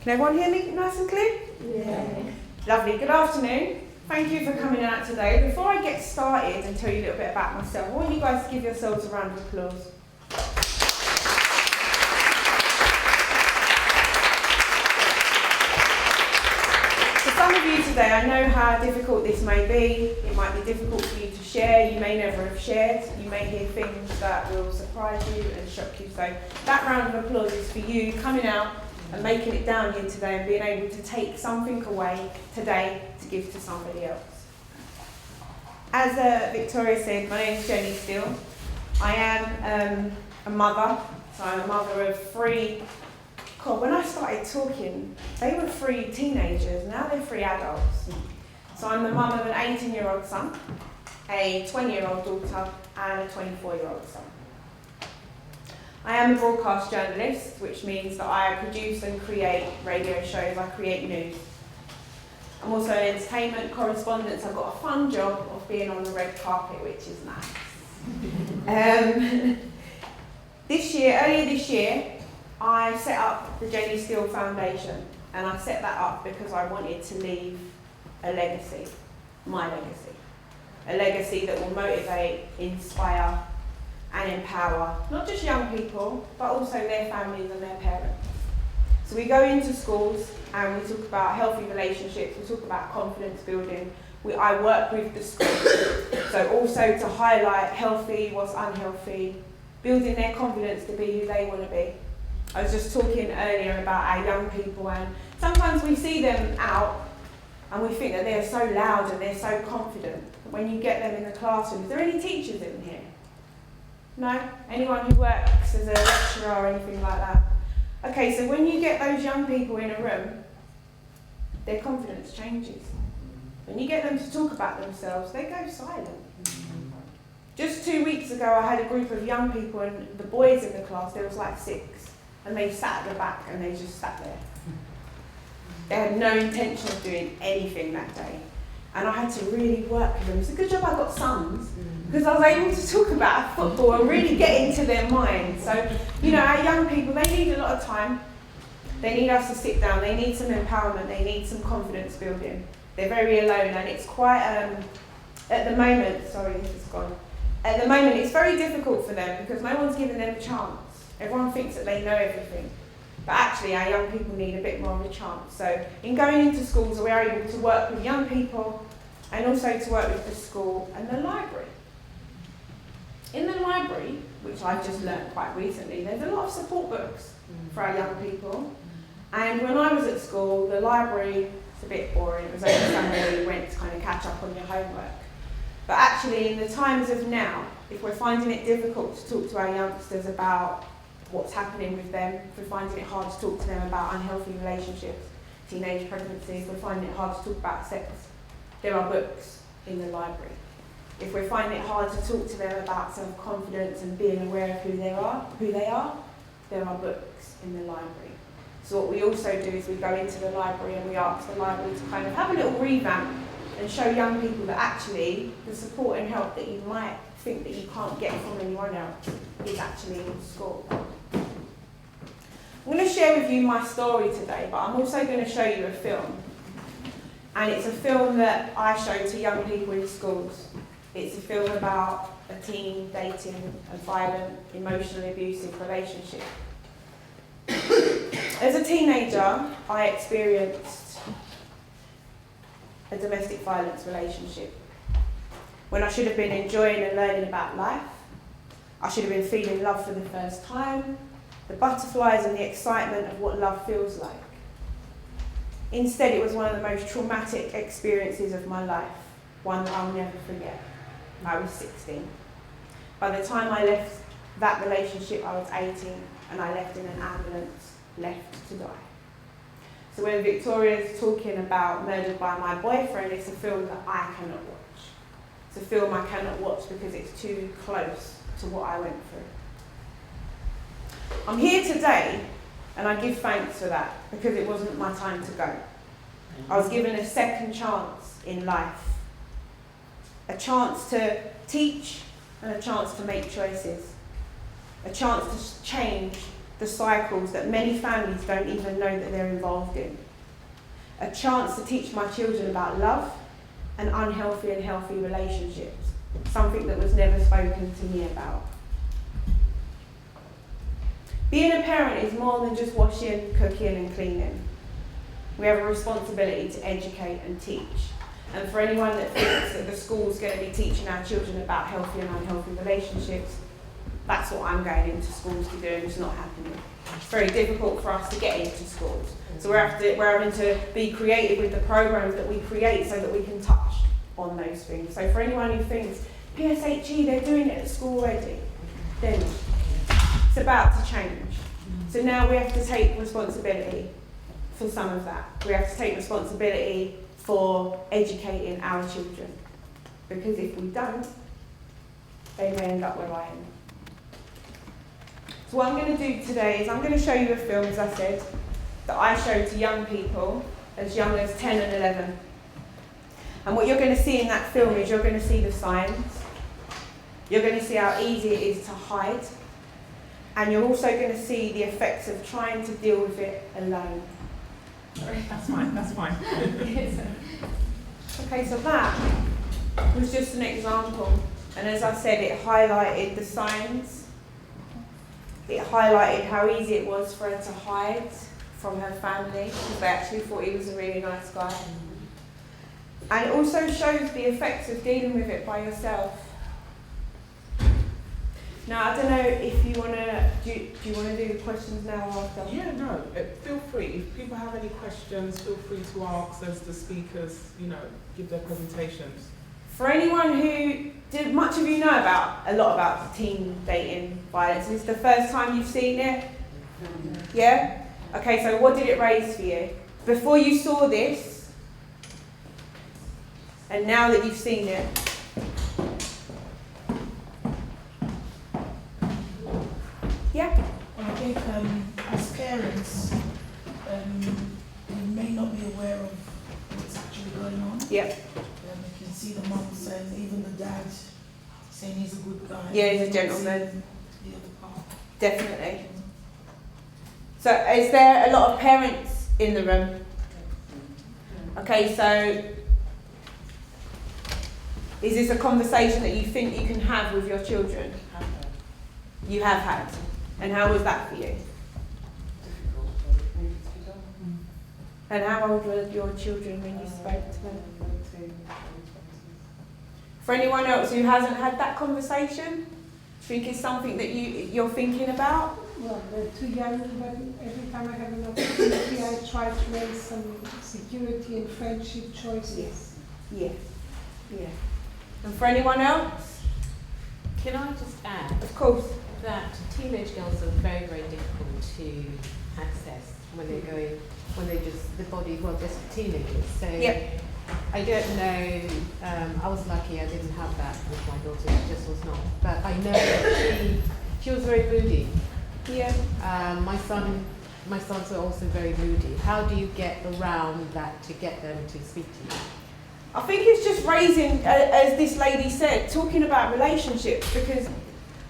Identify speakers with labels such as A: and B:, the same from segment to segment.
A: Can everyone hear me nice and clear?
B: Yeah.
A: Lovely. Good afternoon. Thank you for coming out today. Before I get started and tell you a little bit about myself, I want you guys to give yourselves a round of applause. For some of you today, I know how difficult this may be. It might be difficult for you to share. You may never have shared. You may hear things that will surprise you and shock you. So that round of applause is for you coming out and making it down here today and being able to take something away today to give to somebody else. As Victoria said, my name is Jenni Steele. I am a mother, so I'm a mother of three. God, when I started talking, they were 3 teenagers, now they're 3 adults. So I'm the mum of an 18-year-old son, a 20-year-old daughter, and a 24-year-old son. I am a broadcast journalist, which means that I produce and create radio shows, I create news. I'm also an entertainment correspondent, so I've got a fun job of being on the red carpet, which is nice. Earlier this year, I set up the Jenni Steele Foundation, and I set that up because I wanted to leave a legacy, my legacy. A legacy that will motivate, inspire, and empower not just young people, but also their families and their parents. So we go into schools and we talk about healthy relationships, we talk about confidence building. I work with the schools, so also to highlight healthy, what's unhealthy, building their confidence to be who they want to be. I was just talking earlier about our young people, and sometimes we see them out and we think that they're so loud and they're so confident. But when you get them in the classroom, is there any teachers in here? No? Anyone who works as a lecturer or anything like that? Okay, so when you get those young people in a room, their confidence changes. When you get them to talk about themselves, they go silent. Just 2 weeks ago, I had a group of young people, and the boys in the class, there was like 6, and they sat at the back and they just sat there. They had no intention of doing anything that day. And I had to really work with them. It's a good job I got sons, because I was able to talk about football and really get into their minds. So, our young people, they need a lot of time. They need us to sit down. They need some empowerment. They need some confidence building. They're very alone, and it's quite, at the moment, it's very difficult for them because no one's giving them a chance. Everyone thinks that they know everything. But actually, our young people need a bit more of a chance. So in going into schools, we're able to work with young people and also to work with the school and the library. In the library, which I've just learned quite recently, there's a lot of support books for our young people. And when I was at school, the library, it's a bit boring. It was only somewhere you went to kind of catch up on your homework. But actually, in the times of now, if we're finding it difficult to talk to our youngsters about what's happening with them, if we're finding it hard to talk to them about unhealthy relationships, teenage pregnancies, we're finding it hard to talk about sex, there are books in the library. If we're finding it hard to talk to them about self-confidence and being aware of who they are, there are books in the library. So what we also do is we go into the library and we ask the library to kind of have a little revamp and show young people that actually the support and help that you might think that you can't get from anyone else is actually in school. I'm going to share with you my story today, but I'm also going to show you a film. And it's a film that I show to young people in schools. It's a film about a teen dating a violent, emotionally abusive relationship. As a teenager, I experienced a domestic violence relationship. When I should have been enjoying and learning about life, I should have been feeling love for the first time, the butterflies and the excitement of what love feels like. Instead, it was one of the most traumatic experiences of my life, one that I'll never forget. I was 16. By the time I left that relationship, I was 18, and I left in an ambulance, left to die. So when Victoria's talking about Murdered by My Boyfriend, it's a film that I cannot watch. It's a film I cannot watch because it's too close to what I went through. I'm here today, and I give thanks for that, because it wasn't my time to go. I was given a second chance in life. A chance to teach and a chance to make choices. A chance to change the cycles that many families don't even know that they're involved in. A chance to teach my children about love and unhealthy and healthy relationships, something that was never spoken to me about. Being a parent is more than just washing, cooking and cleaning. We have a responsibility to educate and teach. And for anyone that thinks that the school's going to be teaching our children about healthy and unhealthy relationships, that's what I'm going into schools to do, and it's not happening. It's very difficult for us to get into schools. So we're having to be creative with the programs that we create so that we can touch on those things. So for anyone who thinks, PSHE, they're doing it at school already, then it's about to change. So now we have to take responsibility for some of that. We have to take responsibility for educating our children. Because if we don't, they may end up where I am. So what I'm going to do today is I'm going to show you a film, as I said, that I show to young people as young as 10 and 11. And what you're going to see in that film is you're going to see the signs. You're going to see how easy it is to hide. And you're also going to see the effects of trying to deal with it alone.
B: Sorry, that's fine.
A: Okay, so that was just an example. And as I said, it highlighted the signs. It highlighted how easy it was for her to hide from her family, because they actually thought he was a really nice guy. And it also shows the effects of dealing with it by yourself. Now, I don't know if you want to, do you want to do the questions now or after?
B: Yeah, no, feel free. If people have any questions, feel free to ask as the speakers, give their presentations.
A: For anyone who, did much of you know a lot about teen dating violence? Is this the first time you've seen it? Yeah? Okay, so what did it raise for you? Before you saw this, and now that you've seen it, yeah?
C: Well, I think as parents, we may not be aware of what's actually going on.
A: Yep.
C: You can see the mum saying, even the dad saying he's a good guy.
A: Yeah, he's a gentleman.
C: The other part.
A: Definitely. So is there a lot of parents in the room? Okay, so is this a conversation that you think you can have with your children? You have had. And how was that for you?
D: Difficult, but it needed to be done.
A: And how old were your children when you spoke to them?
D: 19, 20.
A: For anyone else who hasn't had that conversation, do you think it's something that you're thinking about?
E: Well, they're too young, but every time I have an opportunity, I try to raise some security and friendship choices.
A: Yeah. Yeah. And for anyone else?
F: Can I just add
A: Of course.
F: that teenage girls are very, very difficult to access when they're going, the body, just teenagers. So
A: Yep.
F: I don't know, I was lucky I didn't have that with my daughter, she just was not. But I know that she was very moody.
A: Yeah.
F: My sons are also very moody. How do you get around that to get them to speak to you?
A: I think it's just raising, as this lady said, talking about relationships, because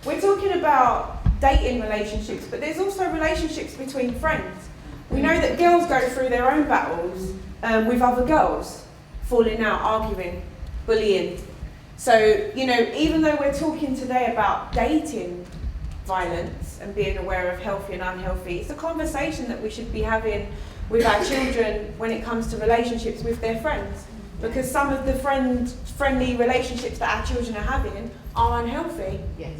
A: we're talking about dating relationships, but there's also relationships between friends. We know that girls go through their own battles with other girls, falling out, arguing, bullying. So, even though we're talking today about dating violence and being aware of healthy and unhealthy, it's a conversation that we should be having with our children when it comes to relationships with their friends. Because some of the friendly relationships that our children are having are unhealthy.
F: Yes.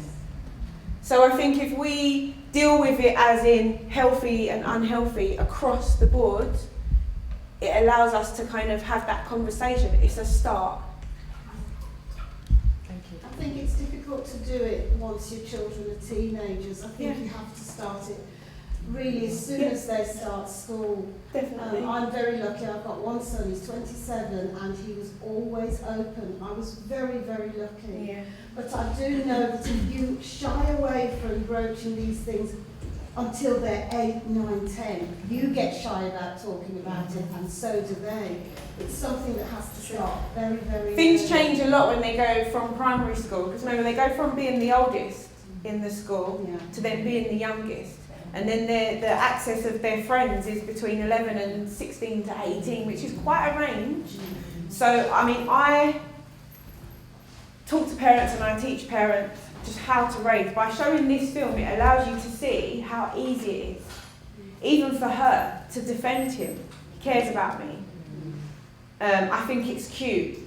A: So I think if we deal with it as in healthy and unhealthy across the board, it allows us to kind of have that conversation. It's a start.
F: Thank you.
G: I think it's difficult to do it once your children are teenagers. I think you have to start it really as soon as they start school.
A: Definitely.
G: I'm very lucky. I've got one son, he's 27, and he was always open. I was very, very lucky.
A: Yeah.
G: But I do know that if you shy away from broaching these things until they're 8, 9, 10, you get shy about talking about it, and so do they. It's something that has to start very, very
A: Things
G: early.
A: change a lot when they go from primary school, because remember, they go from being the oldest in the school
G: Yeah.
A: to then being the youngest. And then the access of their friends is between 11 and 16 to 18, which is quite a range. So, I mean, I talk to parents and I teach parents just how to raise. By showing this film, it allows you to see how easy it is, even for her, to defend him. He cares about me. I think it's cute,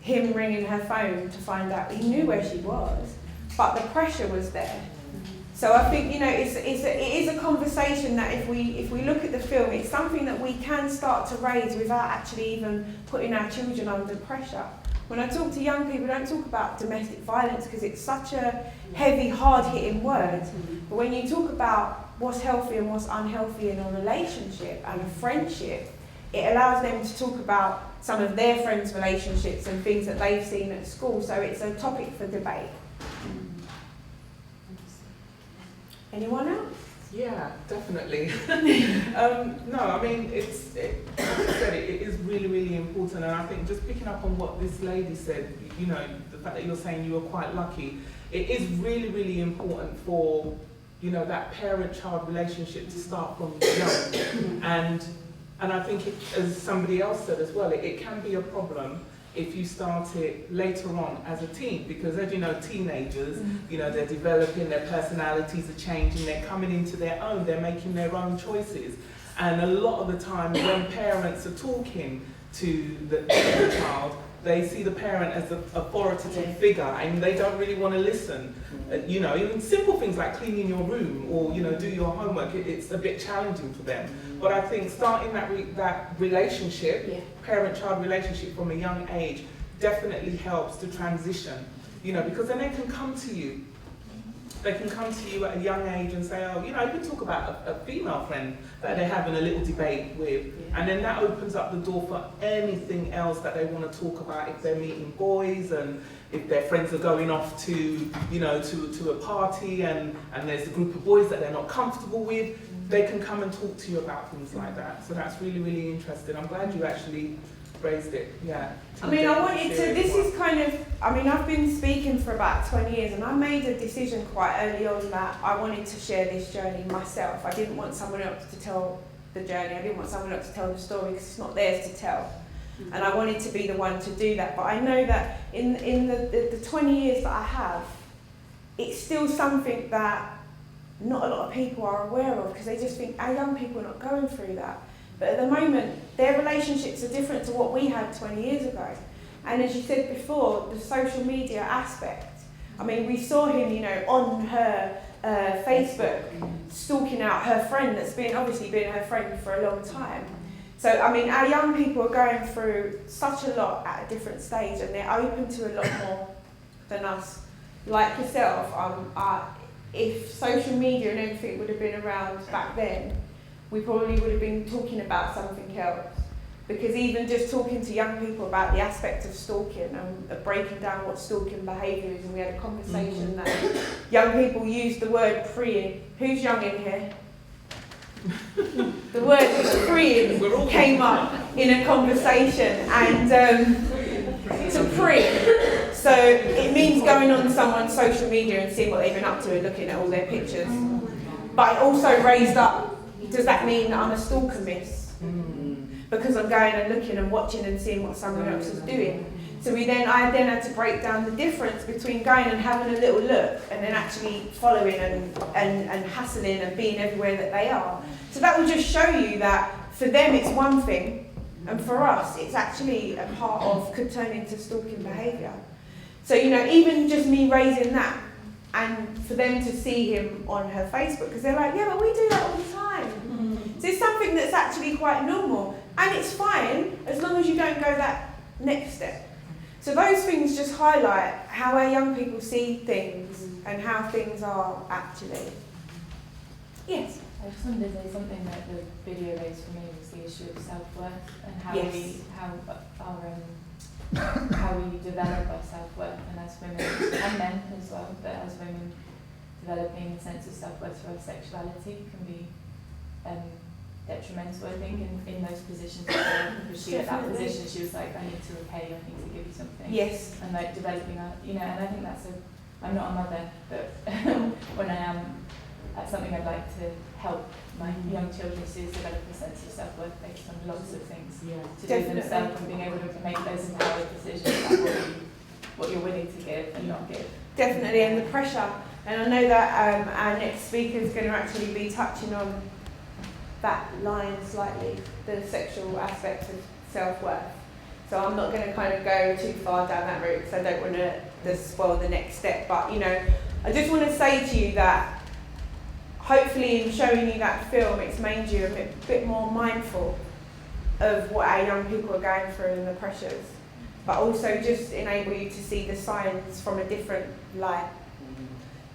A: him ringing her phone to find out. He knew where she was, but the pressure was there. So I think, you know, it is a conversation that if we look at the film, it's something that we can start to raise without actually even putting our children under pressure. When I talk to young people, I don't talk about domestic violence because it's such a heavy, hard-hitting word. But when you talk about what's healthy and what's unhealthy in a relationship and a friendship, it allows them to talk about some of their friends' relationships and things that they've seen at school. So it's a topic for debate. Anyone else?
B: Yeah, definitely. No, I mean, like I said, it is really, really important. And I think just picking up on what this lady said, you know, the fact that you're saying you were quite lucky, it is really, really important for, you know, that parent-child relationship to start from young. And I think, as somebody else said as well, it can be a problem if you start it later on as a teen, because as you know, teenagers, you know, they're developing, their personalities are changing, they're coming into their own, they're making their own choices. And a lot of the time when parents are talking to the child, they see the parent as an authoritative figure and they don't really want to listen. You know, even simple things like cleaning your room or, you know, do your homework, it's a bit challenging for them. But I think starting that relationship, parent-child relationship from a young age, definitely helps to transition. You know, because then they can come to you. They can come to you at a young age and say, oh, you know, you can talk about a female friend that they're having a little debate with, and then that opens up the door for anything else that they want to talk about if they're meeting boys and if their friends are going off to, you know, to a party and there's a group of boys that they're not comfortable with, they can come and talk to you about things like that. So that's really, really interesting. I'm glad you actually raised it, yeah.
A: I mean, I wanted to, this is kind of, I mean, I've been speaking for about 20 years and I made a decision quite early on that I wanted to share this journey myself. I didn't want someone else to tell the journey, I didn't want someone else to tell the story because it's not theirs to tell. And I wanted to be the one to do that. But I know that in the 20 years that I have, it's still something that not a lot of people are aware of because they just think our young people are not going through that. But at the moment, their relationships are different to what we had 20 years ago. And as you said before, the social media aspect. I mean, we saw him, you know, on her Facebook, stalking out her friend that's obviously been her friend for a long time. So, I mean, our young people are going through such a lot at a different stage and they're open to a lot more than us. Like yourself, if social media and everything would have been around back then, we probably would have been talking about something else. Because even just talking to young people about the aspect of stalking and breaking down what stalking behaviour is, and we had a conversation that young people use the word preying. Who's young in here? The word preying came up in a conversation, and to prey. So it means going on someone's social media and seeing what they've been up to and looking at all their pictures. But it also raised up, does that mean that I'm a stalker, miss? Because I'm going and looking and watching and seeing what someone else is doing. So I then had to break down the difference between going and having a little look and then actually following and hassling and being everywhere that they are. So that will just show you that for them it's one thing, and for us it's actually a part of, could turn into stalking behaviour. So, you know, even just me raising that, and for them to see him on her Facebook, because they're like, yeah, but we do that all the time. So it's something that's actually quite normal. And it's fine, as long as you don't go that next step. So those things just highlight how our young people see things and how things are actually. Yes?
H: I just wanted to say something that the video raised for me was the issue of self-worth and how how we develop our self-worth, and as women, and men as well, but as women, developing a sense of self-worth through our sexuality can be detrimental, I think, in those positions. Because she, at that position, she was like, I need to repay you, I need to give you something.
A: Yes.
H: And like developing a, you know, and I think that's I'm not a mother, but when I am that's something I'd like to help my young children students develop a sense of self-worth based on lots of things
B: Yeah.
H: to
A: Definitely.
H: do themselves and being able to make those empowered decisions about what you're willing to give and not give.
A: Definitely, and the pressure. And I know that our next speaker is going to actually be touching on that line slightly, the sexual aspect of self-worth. So I'm not going to kind of go too far down that route because I don't want to spoil the next step. But, you know, I just want to say to you that hopefully in showing you that film, it's made you a bit more mindful of what our young people are going through and the pressures, but also just enable you to see the signs from a different light.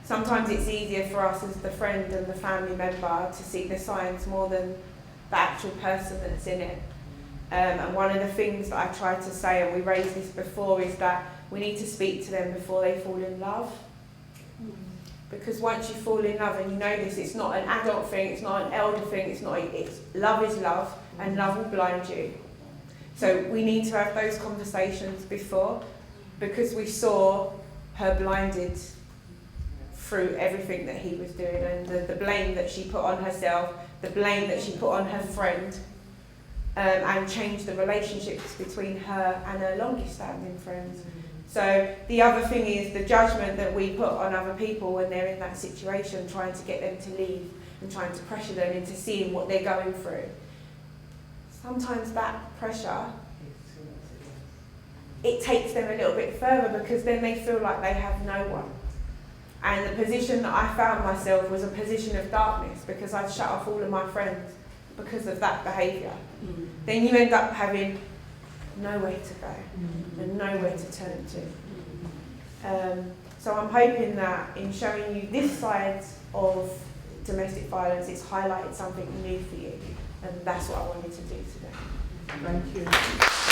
A: Sometimes it's easier for us as the friend and the family member to see the signs more than the actual person that's in it. And one of the things that I try to say, and we raised this before, is that we need to speak to them before they fall in love. Because once you fall in love, and you know this, it's not an adult thing, it's not an elder thing, it's love is love, and love will blind you. So we need to have those conversations before, because we saw her blinded through everything that he was doing, and the blame that she put on herself, the blame that she put on her friend, and changed the relationships between her and her longest standing friends. So the other thing is the judgment that we put on other people when they're in that situation, trying to get them to leave and trying to pressure them into seeing what they're going through. Sometimes that pressure, it takes them a little bit further, because then they feel like they have no one. And the position that I found myself was a position of darkness, because I'd shut off all of my friends because of that behaviour. Then you end up having nowhere to go and nowhere to turn to. So I'm hoping that in showing you this side of domestic violence, it's highlighted something new for you, and that's what I wanted to do today.
B: Thank you.